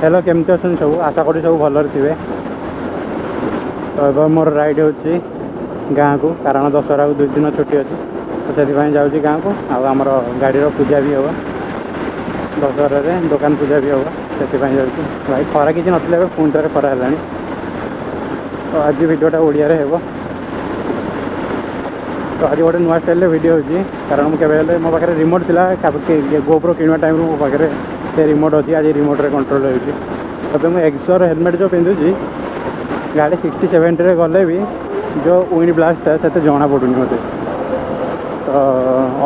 Hello केमती अच्छा सब आशा करी सब भलर थे। तो ए मोर राइड हो गाँव को कारण दशहरा को 2 दिन छुट्टी अच्छी तो से जाऊँगी गाँव को आमर गाड़ी पूजा भी हम दशहरा दुकान पूजा भी हम से भाई खरा किसी ना पुणी थे खरा है तो आज भिडटा ओडिया हो तो आज गोटे नुआ स्टाइल वीडियो होगी कारण मुझे मो पाखे रिमोट थी गोप्रो किणवा टाइम मो पाखे से रिमोट अच्छी आज रिमोट रे कंट्रोल होती मुझे एक्सर हेलमेट जो पिंधुची गाड़ी 60-70 गले भी जो विंड ब्लास्ट है से जना पड़ूनी मत तो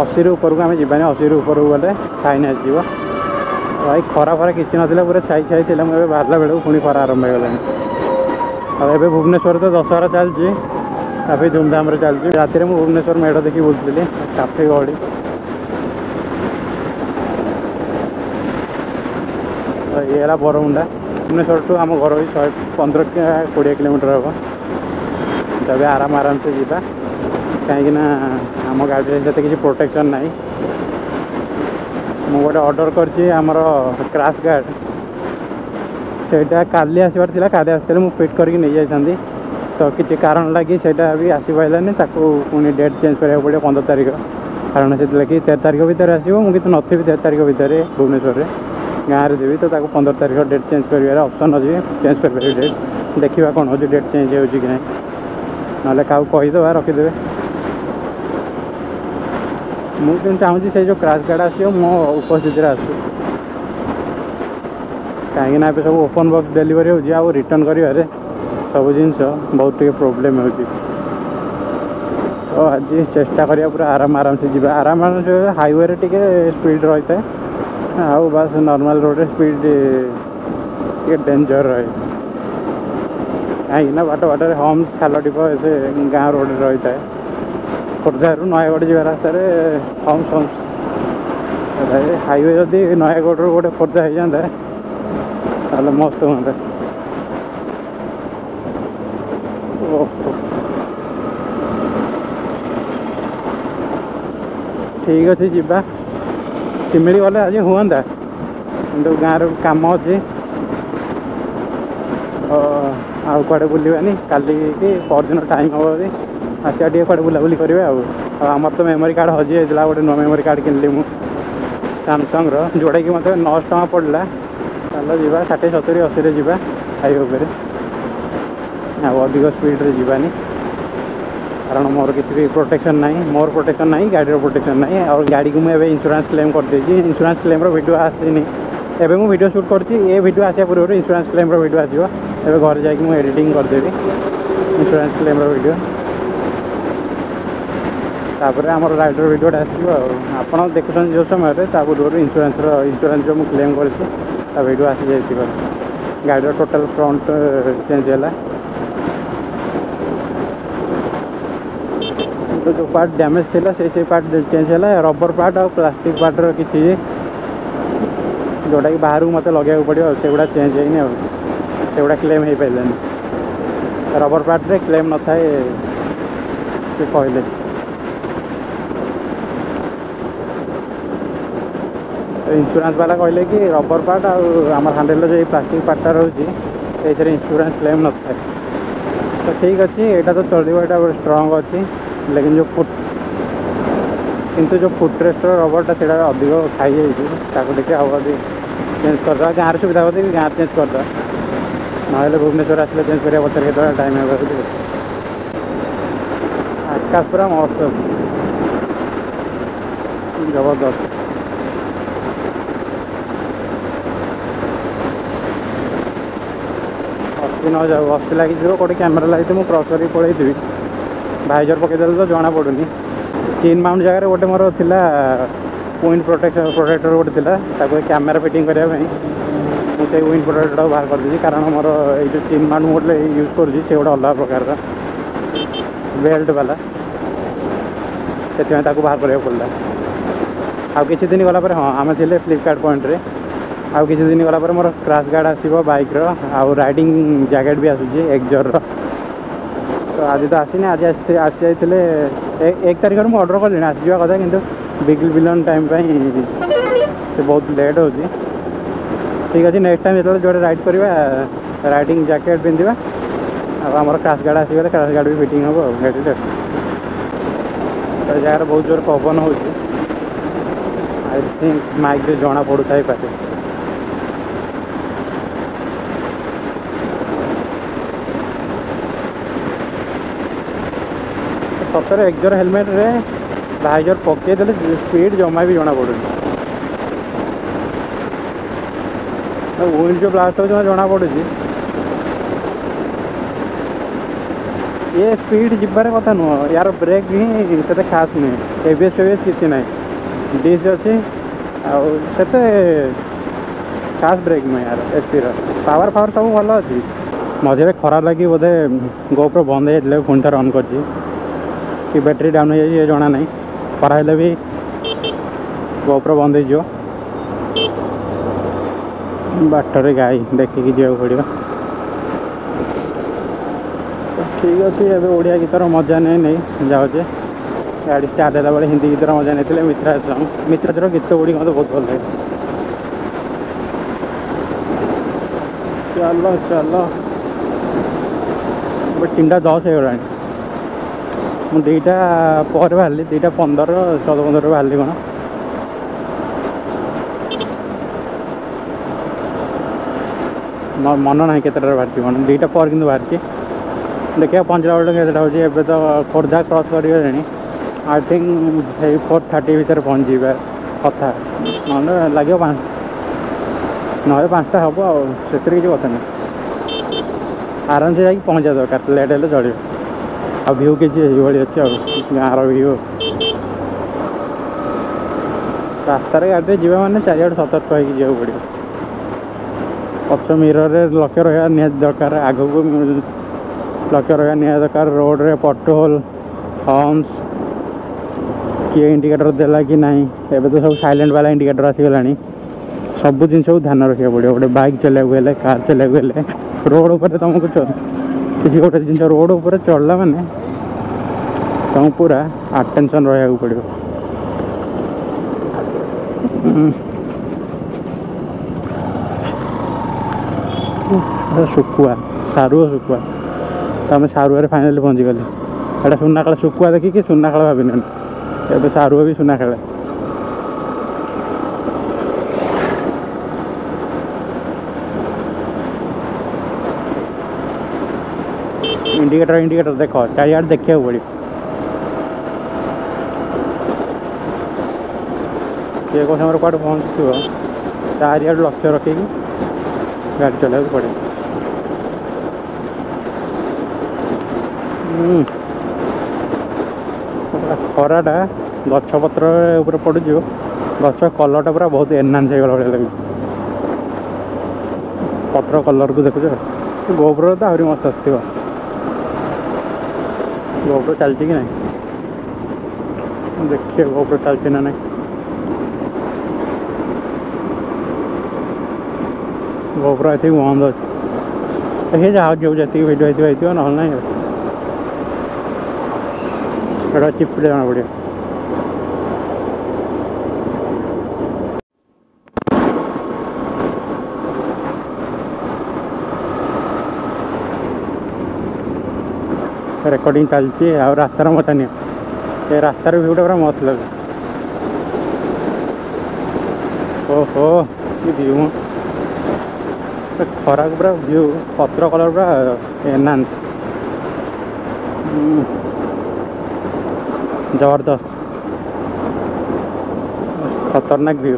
80 ऊपर को आम जावानी 80 ऊपर को गले फाइन आसो भाई खरा फरा किसी ना पूरा छाई छाई थी मुझे बाहर बेलू पुणी खरा आरंभ हो गलानी भुवनेश्वर तो दशहरा चलती काफी धूमधाम चलती राति में भुवनेश्वर मेढ़ देखी बुलूली काफी गहड़ी तो ये है बरमुंडा भुवनेश्वर टू आम घर भी 115-20 किलोमीटर हम तब आराम से जीवा कहीं आम गाड़ी से किसी प्रोटेक्शन ना मुझे गोटे ऑर्डर करमर क्रैश गार्ड सेटा काली आसबार था काली आसते मुझे फिट करके नहीं जाती तो किसी कारण लगी सेटा भी आसी पारानी पुणी डेट चेंज करा पड़े 15 तारीख कारण से 13 तारीख भितर आसो मुझे नी 13 तारीख भितर भुवनेश्वर गाँव में देवी तो 15 तारीख डेट चेंज कर ऑप्शन अच्छी चेंज कर डेट देखा कौन हो डेट चेंज हो कि ना ना क्या कहीदे रखीदे मुझे चाहूँगी से जो क्रैश गार्ड आसो मो उपस्थित आसू कहीं सब ओपन बॉक्स डिलीवरी हो रिटर्न कर सब जिनस बहुत प्रोब्लेम हो तो आज चेष्टा करिया पूरा आराम से जी आराम से हाईवे रे टिके स्पीड रही है आउ बस नॉर्मल रोड स्पीड टे डेंजर रहे कहीं बाट बाटे हम्स खाल टीप ऐसे गाँव रोड रही है खोर्धा नयगढ़ जी रास्त हम्स हाईवे जदि नयगढ़ गोटे खोर्धा हो जाता मस्त हाँ ठीक अच्छे जीवा सिमिली गले आज हुआ कि गाँव कम अच्छे आउ कड़े बुलवानी काली कि परदिन टाइम हम भी आसिया टे कड़े बुलाबुली करेंगे आमर तो मेमोरी कार्ड हजि जाता गोटे नुआ मेमोरी कार्ड किनली मु सैमसंग जोटा कि मतलब 900 टका पड़ा चलो जी 60-70-80 जावा हाईवे पर अधिक स्पीड रे जीवानी कारण मोर किसी भी प्रोटेक्शन नहीं मोर प्रोटेक्शन नहीं गाड़ी प्रोटेक्शन नहीं और गाड़ी को मुझे इंश्योरेंस क्लेम कर देछि इंश्योरेंस क्लेम रो वीडियो आसनी एबे मु वीडियो शूट करछि ए वीडियो आसिया पूर्व इंश्योरेंस क्लेम रो वीडियो आसीबो एबे घर जाके मु एडिटिंग कर देबी इंश्योरेंस क्लेम रो वीडियो तापर हमर राइडर वीडियो आसीबो आपन देखुछन जो समय ता पूर्व इंश्योरेंस जो मु क्लेम करछि ता वीडियो आसी जाइतिबो गाड़ी टोटल फ्रंट चेंज है तो जो पार्ट डैमेज थिला से पार्ट चेंज है रबर पार्ट और प्लास्टिक पार्ट रो किछि जोटा कि बाहर मत लगे पड़ो से गुड़ा चेंज है से गुड़ा क्लेम हो पारानी रबर पार्ट रे क्लेम न थाए कहले इंश्योरेंस वाला कहले कि रबर पार्ट आम हैंडल जो प्लास्टिक पार्टा रोचे से इंश्योरेंस क्लेम न थाए तो ठीक अच्छे यहाँ तो चलो यहाँ स्ट्रंग अच्छी लेकिन जो फुट किंतु जो फुटरेस्ट रबरटा से अधिक खाई जाती देखिए आउ चेंज करदा गाँव सुविधा होती गाँव चेंज करदा ना भुवनेश्वर आसले चेंज करा पचार के टाइम आकाश पूरा मस्त जबरदस्त न जाऊ 80 लगी गोटे कैमेरा लगी मुझे क्रॉस कर पलैथी भाइजर पकईदे तो जना पड़ूनी चेन माउंट जगह गोटे मोर थिला विंड प्रोटेक्टर गोटे थी कैमेरा फिटिंग करने मुझे विंड प्रोटेक्टर बाहर कर दी कारण मोर ये चेन माउंट गोटे यूज कर गोटे अलग प्रकार बेल्ट वाला से बाहर करा पड़ा आउ किसी दिन गला हाँ आम थे फ्लिपकार्ट पॉइंट रे आउ किसी दिन गला मोर क्रैश गार्ड आसो बाइक आउ राइडिंग जैकेट भी आसूँ एक्जर तो आज तो आसनी आज आसी जाते 1 तारीख में ऑर्डर कली आसवा कथा कि बिग बिलियन टाइम से बहुत लेट हो ठीक अच्छे नेक्स्ट टाइम जो जो राइड करवा राइडिंग जैकेट पिंधा आमर क्रैश गार्ड आसगले क्रैश गार्ड भी फिटिंग हम गाड़ी जगार बहुत जोर पवन हो आई थिंक माइक रे जना पड़ू था पारे सतर एक्जर हेलमेट रे भाईजर पकईदे स्पीड जमा भी जना पड़ू विंड जो ब्लास्ट हो जना पड़ू ये स्पीड जीवार कथा नुह यार ब्रेक ही से खास नुहे एबीएस फेबीएस किसी ना डिश अच्छी आते खास ब्रेक नुहे यार एसपी पावर फावर सब भल अच्छी मझे खराब लगी बोधे गोप्रो बंद हो जाए पुणी थे अन कर कि बैटेरी डाउन हो जाए जना ना खरा भी गोप्रो बंद हो बाटर गाई देखिकी जा पड़ो ठीक अच्छे एवं ओडिया गीतर मजा नहीं जाऊे गाड़ी स्टार्ट है बेले हिंदी गीतर मजा नहीं मित्राज सॉन्ग मित्राजर गीत गुड़ी मतलब बहुत भल लगे चलो चलो 3:10 हो मुझे 2टा पर बाहरी 2:15 14:15 बाहरी कौन मन ना के बाहरी कौन 2टा पर कि बाहरी देखिए पहुँचला बेले के तो खोर्धा क्रॉस कर आई थिंक 4:30 भितर पहुँच जाए कथा ना लगे ना 5टा हम से किसी कथा नहीं आराम से जाकि पहुँचा दरकार लेट हेल्ले चलो आ भ्यू किसी भाई अच्छे गाँव भ्यू रास्त गाड़ी जी मैंने चारिआड़ सतर्क हो पड़ो पक्ष मिरर लक्ष्य रहा निहाती दरकार आग को लक्ष्य रहा निहाती दरकार रोड रे पटोल हम्स किए इंडिकेटर देला कि नहीं एवं तो सब साइलेंट वाला इंडिकेटर आसीगला सब जिन ध्यान रखा पड़ो गोटे बाइक चलाइले कार चलाइले रोड उपर तुमको किसी गोटे जिन रोड उपर चढ़ला माने तुम पूरा अटेंशन रहा पड़ो शुकुआ सारुआ शुकुआ तो आम सारुआ फाइनाली पहुँची गली एटा सुनाखाला शुकुआ देखिए सुनाखाला भाविन ए सारुआ भी सुनाखाला इंडिकेटर देख चारिआड़ देखा पड़ो किए कौ समय कौटे पहुँचुव चारिआड़ लक्ष्य रखिकी गाड़ी चला पड़े खराटा गछपत्र पड़ गछ कलरटा पूरा बहुत एनहांस हो गला लगे पत्र कलर को देखुच गोप्रो तो आहरी मस्त आस गोप्रो चलती कि नहीं देखिए गोप्रो चलती ना नहीं गोप्रो आई थिंक बंद अच्छे जहाँ जो जी वीडियो होती ना ना एटा चिप जना पड़ो रेकर्डिंग चलती आ रास्तार मजा नहीं रास्तार भ्यूटा पूरा मस्त लगे ओहो कि भ्यू खरा पूरा भ्यू पत्र कलर पूरा एनहांस जबरदस्त खतरनाक व्यू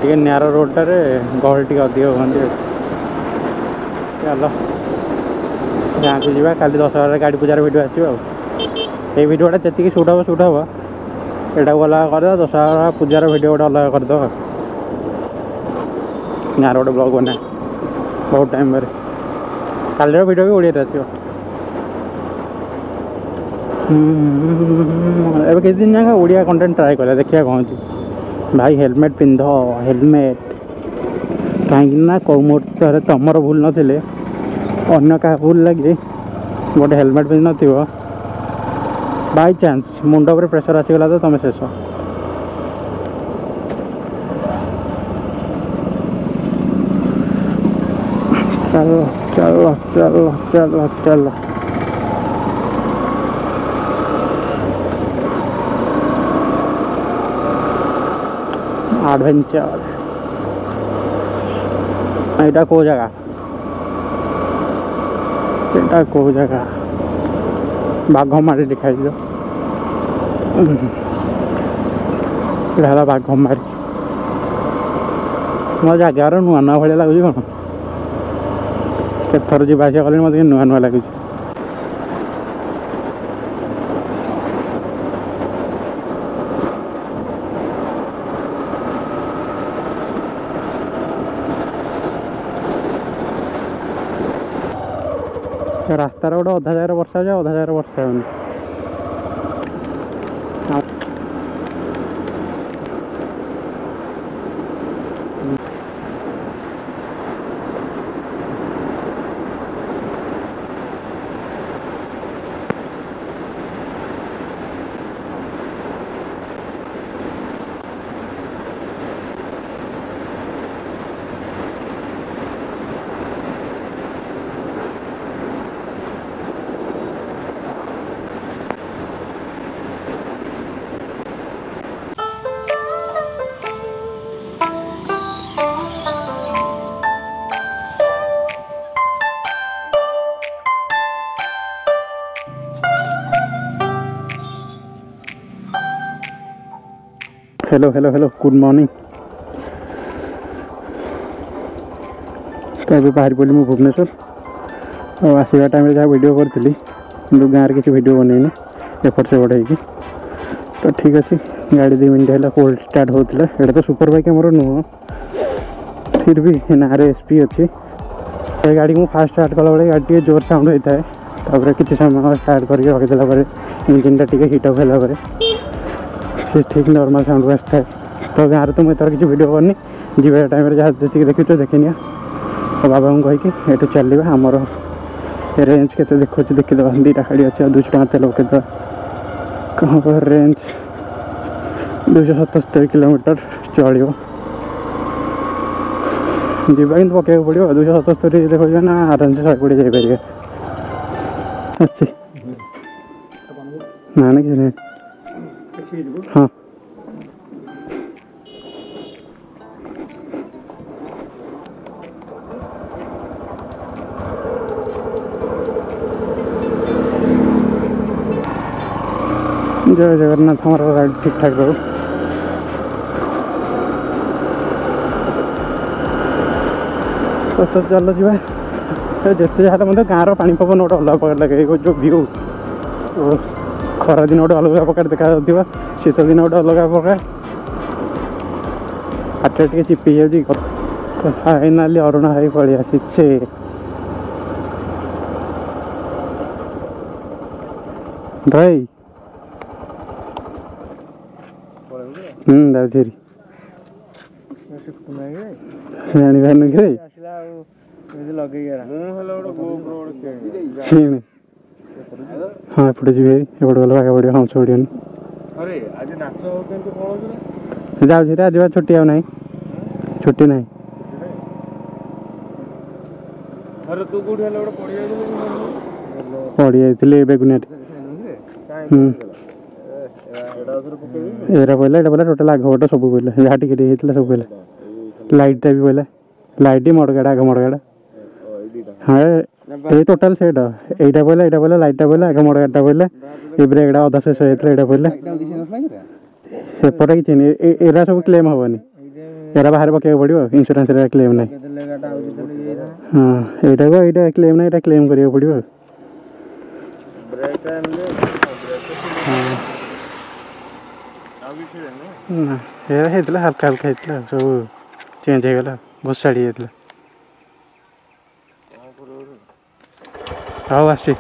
टे नैरो रोडटारे गहल टे अधिक हमें चलो गाँव को जावा काली 10 गाड़ी पूजार वीडियो आसो ये वीडियोटा जी सुट हम यहाँ को अलग करदे 10 पूजार वीडियो गोटे अलग करदे गाँव गोटे ब्लॉग बना बहुत टाइम पर काली वीडियो भी ओडिया आसो एवं किसी दिन जाए ओडिया कंटेंट ट्राए कर देखिए कौन भाई हेलमेट पिंध हेलमेट कहीं कौ मुहूर्त तुमर भूल नथिले अन्य क्या भूल लगे गोटे हेलमेट पिंध न बाई चान्स मुंड पर प्रेसर आसीगला तो तुम शेष चलो चलो चलो चलो चलो एडवेंचर एटा को जगह एटा को जगह बाघमारी दिखाई दो एटा बाघमारी मो जगार नुआ नुआ भाई लगुच कौन केथर जी आसा कले मत नुआ नुआ लगुच रास्ता गोटे अधा जगह वर्षा हो अधा जगह वर्षा होनी hello hello hello good morning तो अभी बाहर पड़ी मुझे भुवनेश्वर और आसवा टाइम जहाँ वीडियो करी गाँव किसी वीडियो बनईनी एपट सेपट हो तो ठीक अच्छे गाड़ी 2 मिनट है कोल्ड स्टार्ट होता है तो सुपर बाइक आमर नुह फिर भी ना एसपी अच्छी गाड़ी को फास्ट स्टार्ट कला बेले गाड़ी टे जोर साउंड होता है तापर किसी समय स्टार्ट करके रखीदेला इंजिन टा हिट अप है से ठीक नॉर्मल साउंड आसता है तो गाँव तो मुझे किसी वीडियो करनी जीवा टाइम जहाँ जी देखी देखनी तो बाबा को कहीकि ये चलवा आमर रेंज के देखो देखीद 2टा गाड़ी अच्छे 200 टका तेल पकईद कहाँ पर रेंज 277 किलोमीटर चलो जीवा कि पकड़ पड़ो 277 देखो ना आराम से 120 जापर अच्छी ना ना कि हाँ जय जगन्नाथ हमारा राइड ठीक ठाक रहो तो चलो जी जिते जहाँ मतलब गाँव पानी पवन गोटे अलग प्रकार लगे जो व्यू खरा दिन गोटे अलग प्रकार देखा शीत दिन गोटे अलग प्रकार हाथ टे चिपी जाऊँगी तो फाइनाली अरुणा भाई पलि आसी भाई जाऊरी जापार कि हाँ एपटे जी एपटे गले भाग पड़ो हंस पड़ोनी जाऊँ आज बा छुट्टी आउ ना छुट्टी ना पड़ी जाइए बेगुनिया एरा पहला यहाँ पहला टोटाल आग बट सब पहला जहाँ टिके सब पहला लाइटा भी पहला लाइट मडगाड़ा आग मडगाड़ा हाँ ये टोटाल सेट यहाँ पहला लाइटा पहला आग मडगाड़ा पहला ये ब्रेकटा अधा शेष होता है पहला एपटे कि एरा सब क्लेम हेनी एरा बाहर पकड़ पड़ो इंश्योरेंस क्लेम ना हाँ यहाँ क्लेम ना यहाँ क्लेम करा पड़ो ना हल्का हल्का होता सब चेंज हो गला बहुत साड़ी जाता हाँ आसी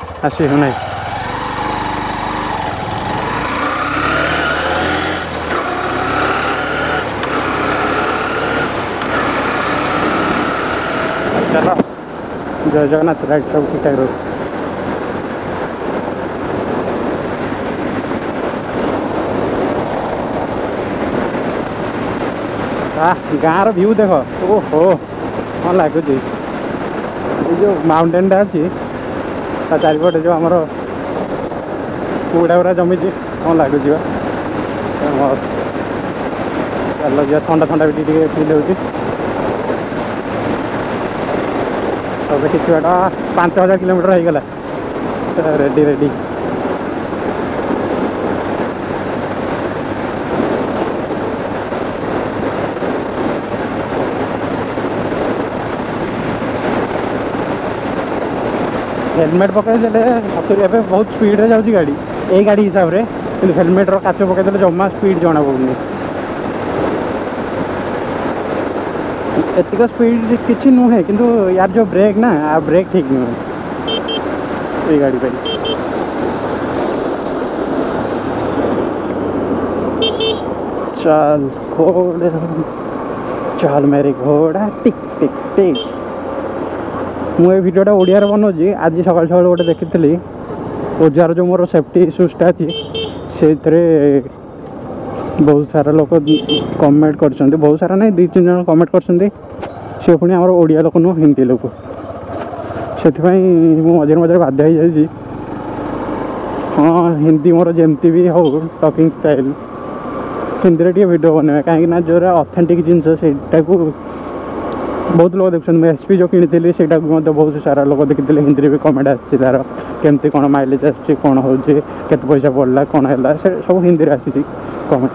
ना चलो जय जगन्नाथ राइट सब ठीक ठाक रहो गाँव व्यू देख ओहो कौन लगुच ये जो माउंटेनटा अच्छी ता चारिपटे जो आमर कुड़ा गुड़ा जमी कौन लगुच चल जा थंडा थंडा भी फिल हो तब कि बाटा 5000 किलोमीटर हो गला रेडी रेडी हेलमेट पकईदे सतुरी एवं बहुत स्पीड जाऊँगी गाड़ी यही गाड़ी हिसाब से कि हेलमेट काच पकईदे जमा स्पीड जना पड़ुनि एतिक स्पीड किसी नुहे किंतु यार जो ब्रेक ना ब्रेक ठीक नुहे ये गाड़ी पे चल घोड़ा चल मेरी घोड़ा टिक टिक टिक मुझे भिडियोटा ओडिया बनाऊँगी आज सकाल सकाल गोटे देखी ओजार जो मोर सेफ्टी इश्यूटा अच्छी से बहुत सारा लोग कमेंट कर बहुत सारा नहीं 2-3 जन कमेंट कर पुणी आम ओडिया लोक नुह हिंदी लोक से मझे मझे बाध्य हो जाए हाँ हिंदी मोर जमती भी हो टॉकिंग स्टाइल हिंदी टे वीडियो बनवा कहीं जो ऑथेंटिक जिनस से बहुत लोग देखते मैं एसपी जो किनी से बहुत सारा लोग देखी हिंदी भी कमेंट आसार केमती कौन माइलेज आस कौन हो पैसा पड़ला कौन है सब हिंदी आसी कमेंट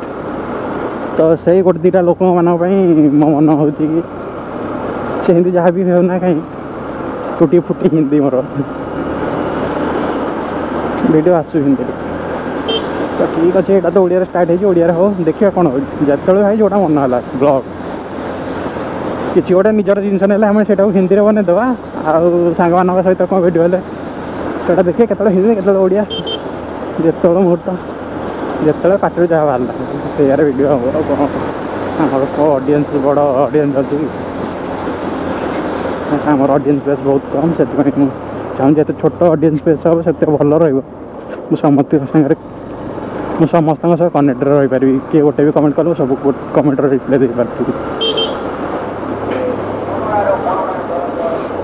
तो से गोटे 2टा लोक मानी मो मन हो से हिंदी जहाँ भी होना कहीं टूटी फुटी हिंदी मोर वीडियो आसू हिंदी तो ठीक अच्छे यहाँ तो ओडिया स्टार्ट होडिया हो देखिए कौन हो जो भाई जोटा मन है ब्लॉग किसी गोटे निजर जिनस ना से हिंदी में बनईदे आंग मान सहित कौन वीडियो हेल्ले से देखिए केत हिंदी केत ओडिया जो मुहूर्त जो पार्टी जहाँ बाहर से वीडियो हम कौन आम ऑडियंस बड़ ऑडियंस अच्छी आम ऑडियंस बेस बहुत कम से चाहूँ जिते छोट ऑडियंस बेस हम से भल रमस्त समस्त कनेक्ट रही पारि किए गोटे भी कमेंट कल सब कमेंट रिप्लाई दे पारि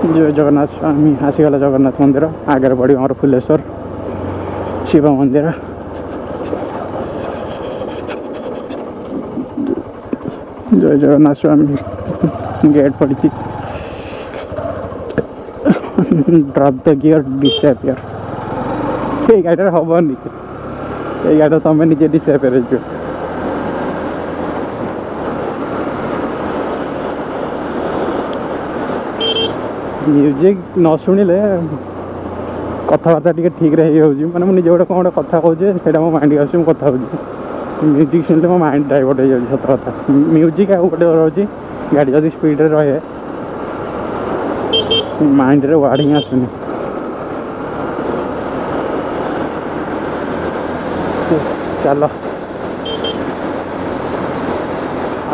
जय जगन्नाथ स्वामी आसीगला जगन्नाथ मंदिर आगे बढ़ आम फुलेश्वर शिव मंदिर जय जगन्नाथ स्वामी गेट पड़ी ड्रॉप द गियर डिसअपियर ये गाड़ी हेनी ये गाड़ी तुम निजे डिसअपियर हो म्यूजिक न शुणिले कथबार्ता टी ठीक रही मैंने मुझे गोटे कौन गोटे कथा कहे से माइंड आस कथा म्यूजिक शुणिले मो माइंड डाइवर्ट हो जाए सत कथा म्यूजिक आगे गोटे रोचे गाड़ी जब स्पीड रहे माइंड रे वार्ड ही आसुनि चल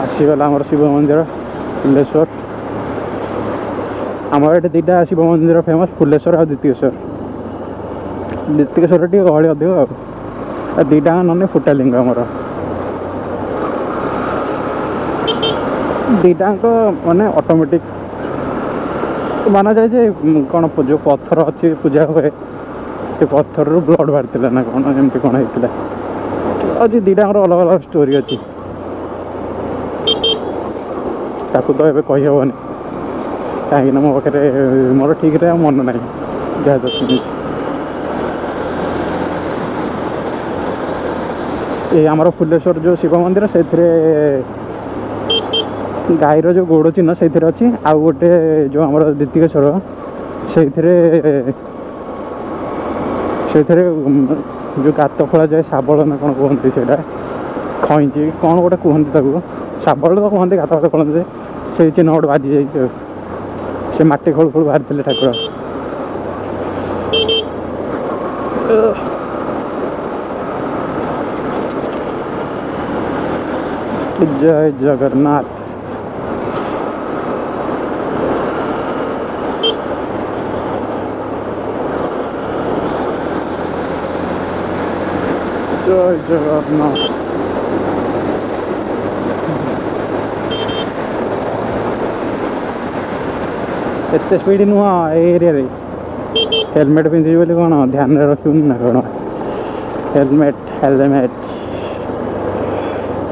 आसीगला आमर शिव मंदिर फुलेश्वर आमर ये 2टा शिव मंदिर फेमस फुलेश्वर और द्वितीयेश्वर टी गहली अधिक 2टा ना फुटालिंग आमर 2टा माने ऑटोमेटिक माना जाए कौन जो पत्थर अच्छी पूजा हुए से पत्थर रू ब्लड बाहर ना कौन एमती कौन होता अच्छी 2टार अलग अलग स्टोरी अच्छी ताकू तो ये कहीहबनी कहीं मो पाखे मोर ठीक रहे मन ना जहाँ तो शुणी ये आमर फुलेश्वर जो शिव मंदिर से गाईर जो गोड़ चिन्ह से अच्छी आउ गोटे जो आम द्वितीयेश्वर से जो गात खोल जाए शाबल ना कौन कहते से खईची कौन गोटे कहते शाबल तो कहते गात फात खोलते से चिन्ह गोटे बाजी जाइए से माटी खोल खोल बाहर थे ठाकुर जय जगन्नाथ जय जगन्नाथ एत स्पीड नुह एरिया हेलमेट पिंधि बोली कौन ध्यान रखुनि ना कौन हेलमेट हेलमेट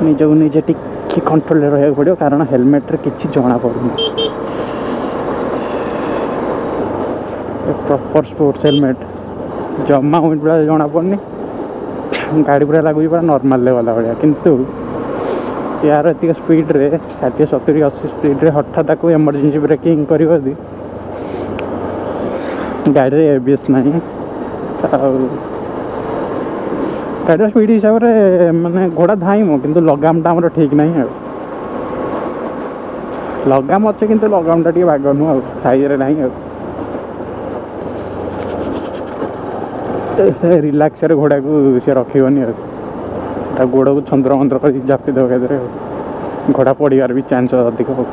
निजक निजे टिके कंट्रोल रहा पड़ो कारण हेलमेट रे किसी जना पड़ुनि प्रॉपर स्पोर्ट्स हेलमेट जमा विंड पूरा जना पड़नी गाड़ी पूरा लगुच पूरा नॉर्मल गला भाया किंतु यार एत स्पीड रे 60 70 80 स्पीड रे हठात ताको इमरजेंसी ब्रेकिंग कर गाड़ी रे एबीएस नहीं गाड़ी स्पीड हिसाब से माने घोड़ा धाइम किंतु लगामटा हमर ठीक नहीं लगाम अच्छे किंतु लगामटा टी बाग नुह साइज रे नहीं रिलैक्स रे घोड़ा को से रखिबनी गोड़ को छंद्र मंत्र कर जापी दो घोड़ा पड़ार भी चांस अधिक हो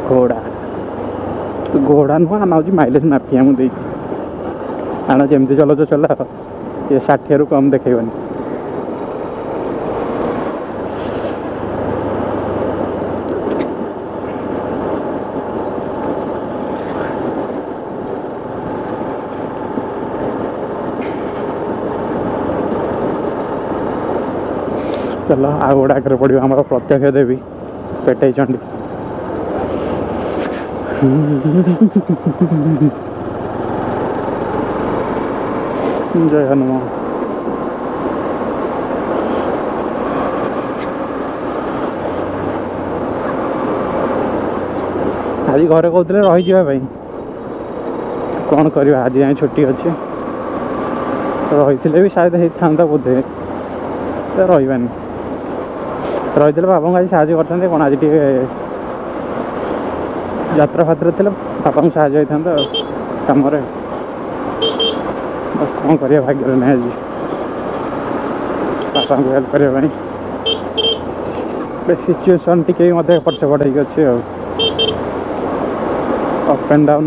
घोड़ा घोड़ा नुह आना हूँ माइलेज माफिया मुझे आना जमी चल चला ये 60 रु कम देखनी चलो आ गोटे आगे पड़ो आम प्रत्यक्ष देवी पेटे चंडी जय हनुमान आज घरे कहते रही जावाई कौन करवा आज जाए छुट्टी अच्छे रही भी शायद होता बोधे रही रही बाबा को आज साहय करते कौन आज टे यात्रा फात्रा थे बापा को साहय होता कम कौन कर भाग्य ना आज बापा को हेल्प करने सिचुएसन टी पट सेपट अच्छे अप एंड डाउन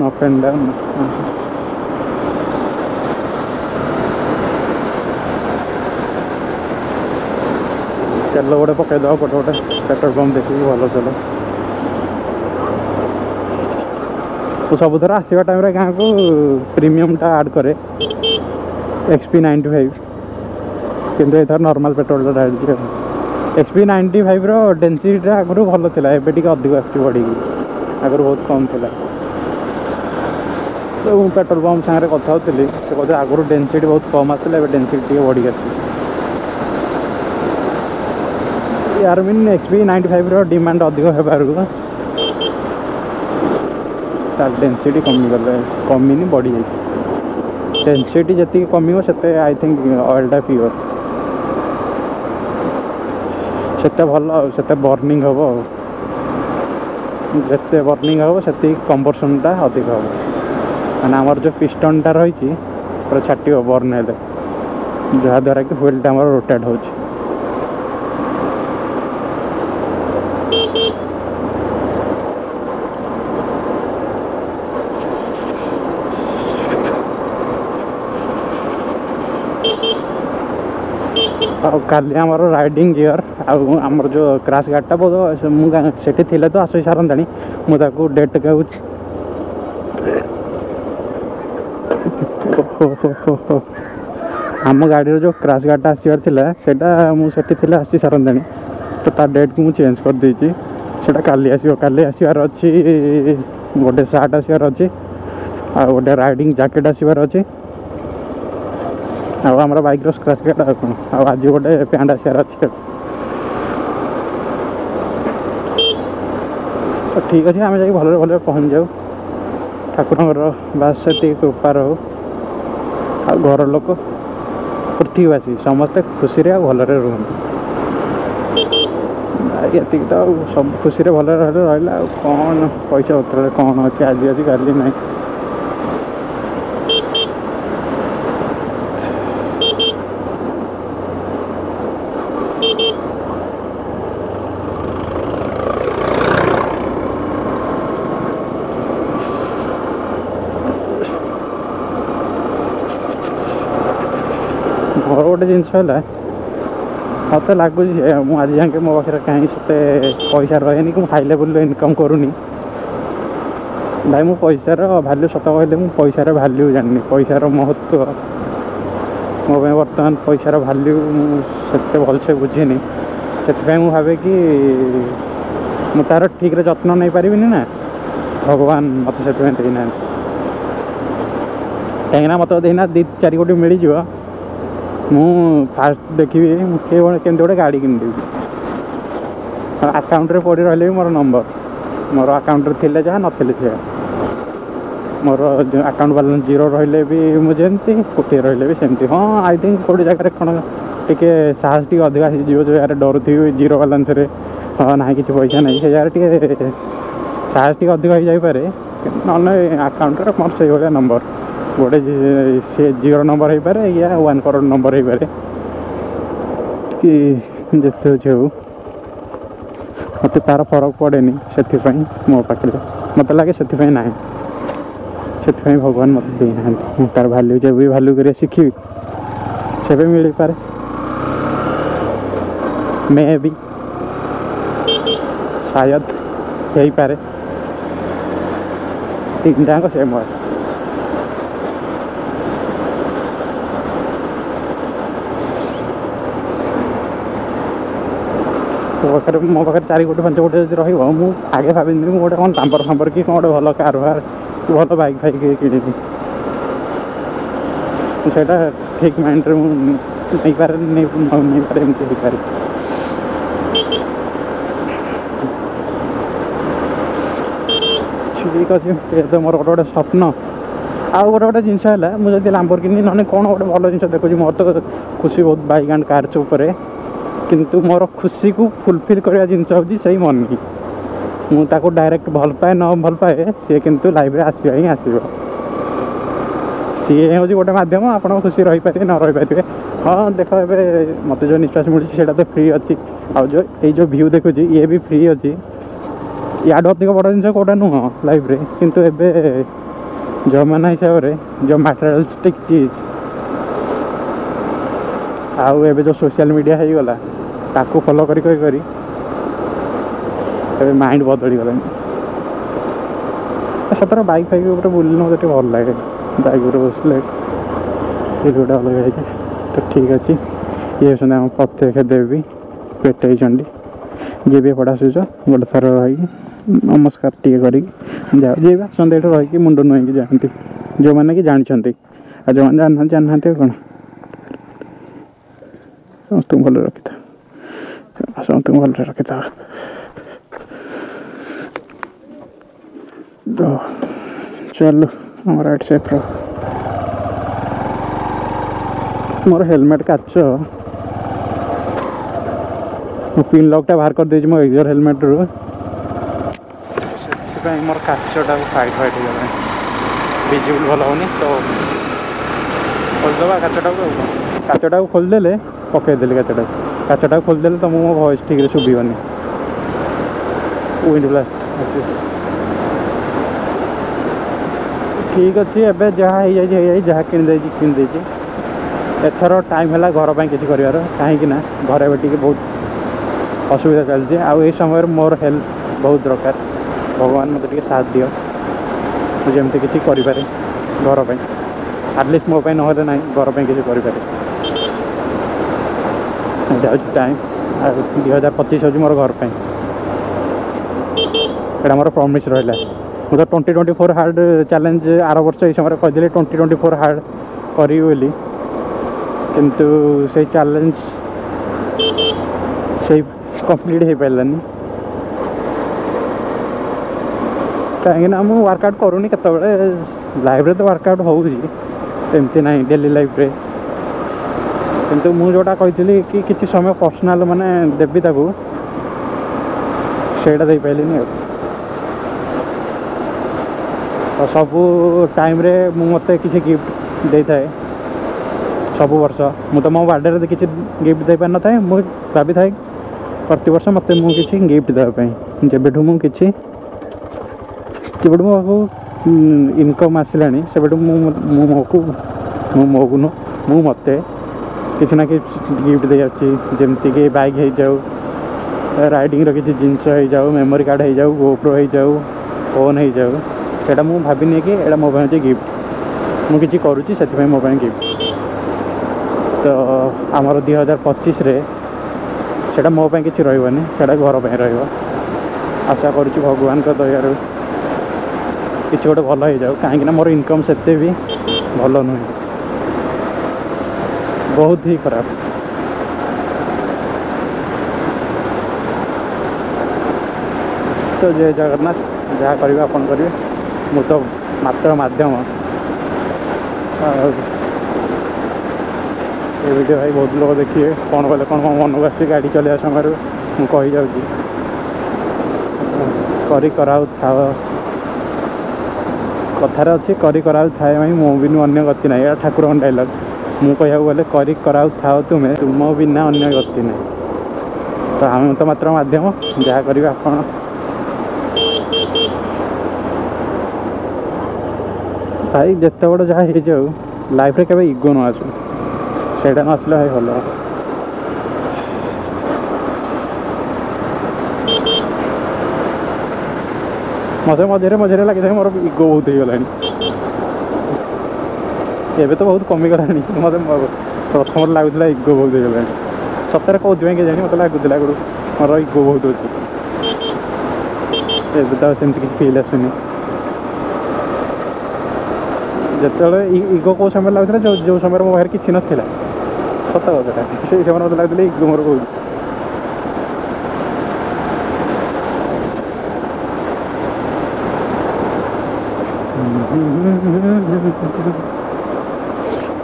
तेल गोटे पकईद गोटे गोटे पेट्रोल पंप देखिए भल चलो तो सब थर आसवा टाइम गाँव को प्रीमियमटा आड करे XP 95 किंतु एथर नॉर्मल पेट्रोल डाली XP 95 रो डेंसिटी आगुरी भल था एवं अधिक आस बढ़ी आगुरी बहुत कम था तो पेट्रोल पंप सागर कथा होती कहते आगुरी डेंसिटी बहुत कम आसला डेंसिटी बढ़ी आस यार मीन XP 95 रो डिमांड अधिक होबार डेंसिटी कमीगले कमीनी बढ़ी जाए डेंसिटी जी कम से आई थिंक ऑयलटा प्योर से भल से बर्निंग हम जिते बर्निंग हम से कंबर्सनटा अधिक हम मैंने आमर जो पिस्टनटा रही पूरा छाट बर्न है जहाद्वारा कि व्हीलटा आम रोटेट हो काली आमर राइडिंग गियर आमर जो क्रैश गार्डटा बहुत मुझे थे तो आस सारता मुझे डेट कहूँ आम गाड़ी जो क्रैश गार्डटा आसबार था मुझे आसी सारता तो ता डेट को मुझे चेंज कर देती से काली आसबार अच्छी गोटे सार्ट आसबार अच्छी आ गोटे राइडिंग जैकेट आसबार अच्छी आमर बाइक स्क्रैच गार्ड कौन आज गोटे पैंट आसबार अच्छे तो ठीक अच्छे आम जा भल भल पहुँच जाऊ ठाकुर बास से कृपा रो घर लोक पृथ्वीवासी समस्ते खुशी भलरे रुहत ये तो सब खुशी भल रहा कौन पैसा उतर कौन अच्छे आज अच्छी काली ना घर गोटे जिनस है मत लगुच आज जाके मो पाखे कहीं से पैसा रहे कि हाई लेवल इनकम करूनी भाई मु पैसार भैल्यू सत कहले मु पैसार भैल्यू जानी पैसार महत्व मो बर्तमान पैसार भैल्यू से भलसे बुझीनी से भावे कि मु तार ठीक रे जत्न नहीं पारिनी ना भगवान मत से देना कहीं मत देना 2-4 कोटी मिल जाव मु फास्ट देखी केमती गोटे गाड़ी किनदेवी अकाउंट पड़ी रही भी मोर नंबर मोर अकाउंट थे जहाँ नथिले से मोर अकाउंट बैलेंस 0 रही भी मुझे कोटी रही भी सेमती हाँ आई थिंक कौटे जगह कौन टे साहस टी अधिका जो जगह डर थी 0 बैलेंस हाँ ना कि पैसा नहीं से जगह टे साहस टी अधिक हो जापे ना अकाउंट मोर से भाया नंबर गोटे सी 0 नंबर हो पारे या 1 करोड़ नंबर हो पारे कि जिते अच्छे हो मत तार फरक पड़े से मो पाखे मत लगे से ना से भगवान मत देना तार भैल्यू जब भी भैल्यू कर शिखी से मिल पारे मैं भी शायद हो पारे 3 टाक सेम है मो पाखे 4 कोटी 5 कोटी जब रही आगे भाभी गोटे कौन टाम्पर फाम्पर कि गोटे भल कारबार कि भल बैक फाइक किणी से ठीक माइंड नहीं पारे एमती हो पारे ठीक अच्छे ये तो मोर गोटे गोटे स्वप्न आउ गोटे गोटे जिनस है मुझे लाम्बोर्गिनी ना कौन गोटे भल जिन देखुची मोर तो खुशी बहुत बाइक एंड कार उपर किंतु मोर खुशी को फुलफिल करने जिनस हूँ मनी मुझे डायरेक्ट भल पाए न भल पाए सी किंतु लाइफ रे आसवा ही आसो सी हूँ गोटे मध्यम आप खुशी रही पारे न रही पारे हाँ देख ए मत जो निश्वास मिलूँ से तो फ्री अच्छी आ जो ये व्यू देखुची ये भी फ्री अच्छी याद अधिक बड़ जिन कौटा नुह लाइफ रे किंतु एबे जमाना हिसाब से जो मटेरियलिस्टिक चीज आउ एबे जो सोशल मीडिया हो गला ताकू फॉलो करी माइंड बदली गला सतर बाइक फाइक ऊपर बुलने मत भल लगे बाइक बसले ये गोटे अलग है तो ठीक अच्छे ये हम प्रत्यक्ष देवी पेटे चंडी जी भी पढ़ा सुच गोटे थर रही नमस्कार टे कर जा जी भी आसते ये रही मुंड नुआई जाती जो मैंने कि जानते आ जो मैंने जानना कौन समस्त भल रखी था समस्त भल रखी था तो चलो हम राइट सेफ मोर हेलमेट काच पिन लॉकटा बाहर कर दे मो एक्जर हेलमेट रू से मोर काचटा फाइट फाइट हो गला विजिबल भल होनी तो खोलदे काचटा खोलदे पकईदे काचटा खोलदे तो मो वॉइस ठीक से शुभन विंड ब्लास्ट आस ठीक अच्छे एवं जहाँ जहाँ किणदे एथर टाइम है घर पर किसी कर कहीं घर टी बहुत असुविधा चलती आउ समय मोर हेल्प बहुत दरकार भगवान मत साथ दियो मुझे एमती किसी करें घर पर आटलिस्ट मो ना घर पर किसी करें टाइम 2025 हूँ मोर घर पर एटा मोर प्रॉमिस रहा मुझे 2024 हार्ड चैलेंज आर वर्ष ये समय कहली 2024 हार्ड करी बोली किंतु से चैलेंज से कंप्लीट हो पारानी कहीं मुझे वर्कआउट करूनी केतबे लाइफ रे तो वर्कआउट होमती ना डेली लाइफ रे किंतु मुझे जोटा कही कि किसी समय पर्सनाल माने देवी ताकू सेटा दे पाइलिनी तो सबू टाइम रे मत किसी गिफ्ट दे थाए सब वर्ष मुझे मो बर्थडे किसी गिफ्ट दे पार न था मुझे भाभी थाए प्रति वर्ष मत मुझे गिफ्ट देवाई जब मुझे मो इनकम आसला से मो मत किसी ना किसी गिफ्ट दे जमती कि बाइक हो जाऊ राइडिंग किसी जिनस हो जाऊ मेमोरी कार्ड हो जाऊ गोप्रो हो जाऊ फोन हो जाऊ सेटा मु भाविनी कि एटा मो पाई गिफ्ट मु किछि करूची सेति मो पाई गिफ्ट तो आमर 2025 रे सेटा मो पाई किछि रहइबनी सेटा घर पाई रहइबो आशा करूची भगवान का दयारु किछि गोटे भल हो जाऊ कहीं ना मोर इनकम सेते भी भल नुहे बहुत ही खराब तो जय जगन्नाथ जहाँ करेंगे आपन करेंगे मु तो मात्र माध्यम ये वीडियो भाई बहुत लोग देखिए कौन कले कौन मन को आस गाड़ी चलवा समय मुझे कही जाऊँगी करी कराऊ था कथार अच्छी करी कराऊ थाए भाई मो बिनु अन्य गति ना ठाकुर डायलॉग मु कह गले करी कराऊ था तुम्हें तुम बिना अन्य गति ना तो आम तो मात्र माध्यम जहाँ करेंगे आप भाई जिते बड़ जहाँ हो जाऊ लाइफ रे केबे इगो न आसू सेटा न आसले भाई भल मजे मझे मझे लगी था मोर इगो बहुत हो गलानी एबे तो बहुत कमिगलानी मत प्रथम लगुला इगो बहुत हो गलानी सतरे कौन के जानी मत लगुला आगु मोर इगो बहुत अच्छे एबे तो सेमती किसी फिल आसुनी जिते इगो कौ समय लगुला जो समय मो पाखे किसी नाला सत कथा से समय मत लगुला इगो मोर बहुत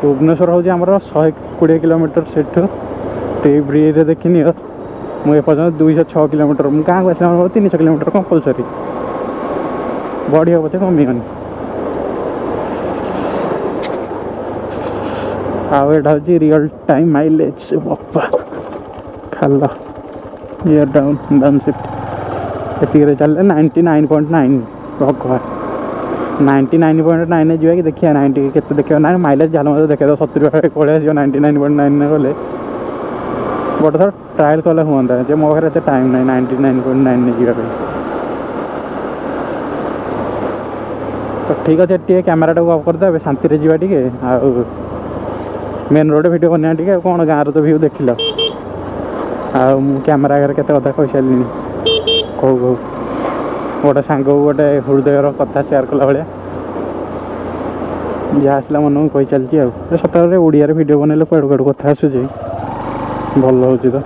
भुवनेश्वर हूँ आमर 120 किलोमीटर से ब्रिज देखनी मुझे पर्यटन 206 किलोमीटर मुझे गाँव को आसा 300 किलोमीटर कंपलसरी बढ़ी हम पचे कमिगनी आटा हूँ रियल टाइम माइलेज बापा खाल ईयर डाउन डाउन शिफ्ट ये चल 99.9 भगवान 99.9 जी देखिए 90 के देखिए ना माइलेज जहाँ मतलब देखिए 70 पड़े 99.9 गले गोटे थर ट्रायल कले हाँ जो मो पाखे टाइम ना 99.9 जी तो ठीक अच्छे टे कैमेरा ऑफ करदे शांति जावा टे मेन रोड भिड बना टे कौन गाँव तो भ्यू देख लो कैमेरा आगे केते कथा कही सारे कौ कौ गोटे सांग गोटे हृदयर कथा सेयार कला भाया जहाँ आसला मन को कही चलती सतरे ओडिया वीडियो बनइले कड़ू कड़ू कथा आसूँ भल हो तो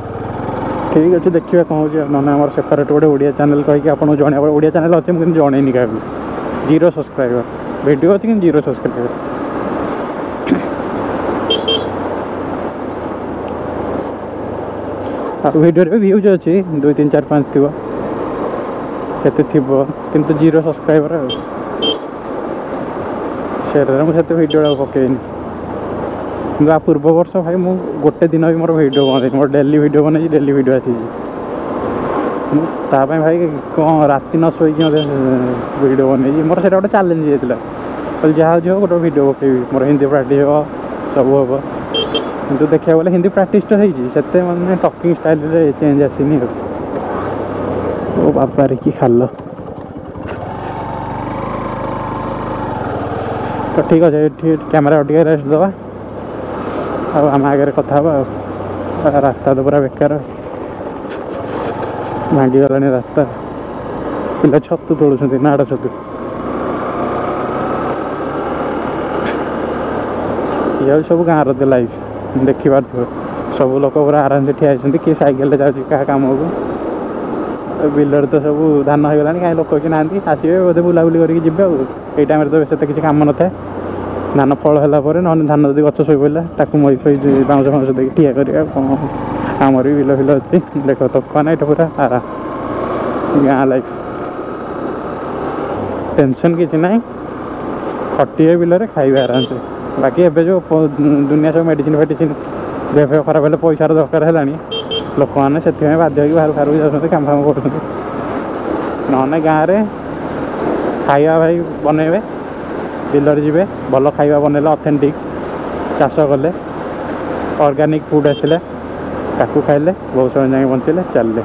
ठीक अच्छे देखिए कौन हो ना आम सेपरेट गोटे ओडिया चैनल कहीं आपको जन ओडिया चैनल अच्छे मुझे जनईनि क्या 0 सब्सक्राइबर वीडियो अच्छे कि 0 सब्सक्राइबर वीडियो व्यूज अच्छी 2 3 4 5 थी केते किंतु 0 सब्सक्राइबर शेयर मुझे वीडियो पकईनि कि पूर्व वर्ष भाई मु गोटे दिन भी मोर वीडियो बन मोर डेली वीडियो बन डेली वीडियो आसी भाई कौन राति न शोक वीडियो बन मोर से गोटे चैलेंज होता जहाँ जो गोटे वीडियो पकेबी मोर हिंदी प्राक्टिस हो सब हम कितु देखा गले हिंदी प्राक्टिस तो होते मैंने टॉकिंग स्टाइल चेंज आसनी ओ बाबा रे कि खाल तो ठीक अच्छे कैमेरा टे रेस्ट दवा आम आगे कथा रास्ता तो पूरा बेकार भांगी गलानी रास्ता पिला छतु तोड़ुं नाड़ छतु ये सब गाँव रे लाइफ देखी पार्थ सब लोक पूरा आराम से ठिया किए सैकेल जाऊँगी क्या कम को बिलर तो सब धान हो गलानी कहीं लोक कि ना आसवे बोधे बुलाबुली करके जी ये टाइम तो से किसी कम न था धान फल है ना धान जब गच शो पड़ा ताकू मई फई बाउंस फाउंस देख ठिया कर आमर भी बिल फिल अच्छी देख तो कौन ये पूरा आराम गाँ लाइफ टेंशन किसी ना खटिए बिल खाइबे आराम से बाकी एवं जो दुनिया सब मेडिसिन फेडिसिन देह खराब है पैसार दरकार है लोक मैंने से बाध्य बाहर बाहर जाते काम फाम कर गाँव में खाଇବା भाई बनइबे बिलर जी भल खाଇବା बनइले ऑथेंटिक चाष कले ऑर्गेनिक फूड आसला ताकू खाइले बहुत समय जाए बंचले चलले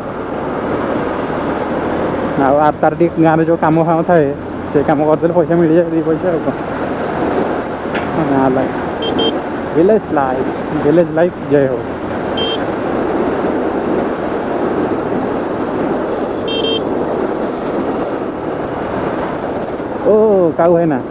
तार गाँव में जो कम फाम थाए से कम करदे पैसा मिल जाए 2 पैसा विलेज लाइफ जय हो। ओ काऊ है ना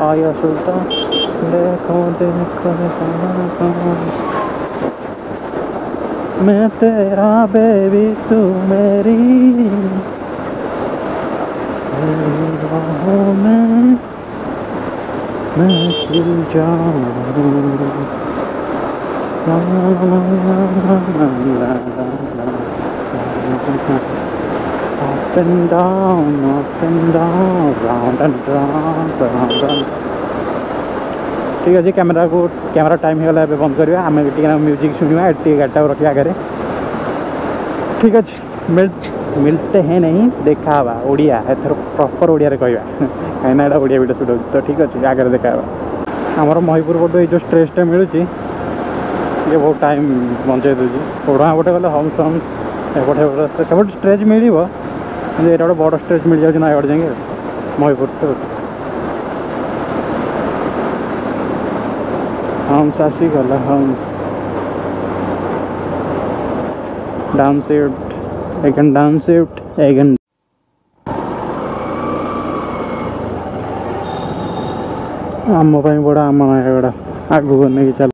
आया सुल्तान देखो देखो मैं तेरा बेबी तू मेरी बाहों में मैं खिल जाऊं up and down, round and round. ठीक है कैमरा टाइम हो गला बंद करवा आम म्यूजिक शुणा गाड़ी रखा आगे ठीक अच्छे मिलते हैं नहीं देखा ओडिया एथर प्रॉपर ओडिया रे कहवा कहीं ओडिया वीडियो शूट हो तो ठीक अच्छे आगे देखा आमर महिपुर पटू ये जो स्ट्रेसटा मिलूँ ये बहुत टाइम बंचे दूसरी ओढ़ा पटे गले होम्स होम्स एपटे सब स्ट्रेच मिल यहाँ गोटे बड़ स्ट्रेच मिल जाए नयगढ़ जाए महिपुर तो होम्स आसीगला homes down shift again down shift again आम बड़ा आम नयगढ़ आगू नहीं चल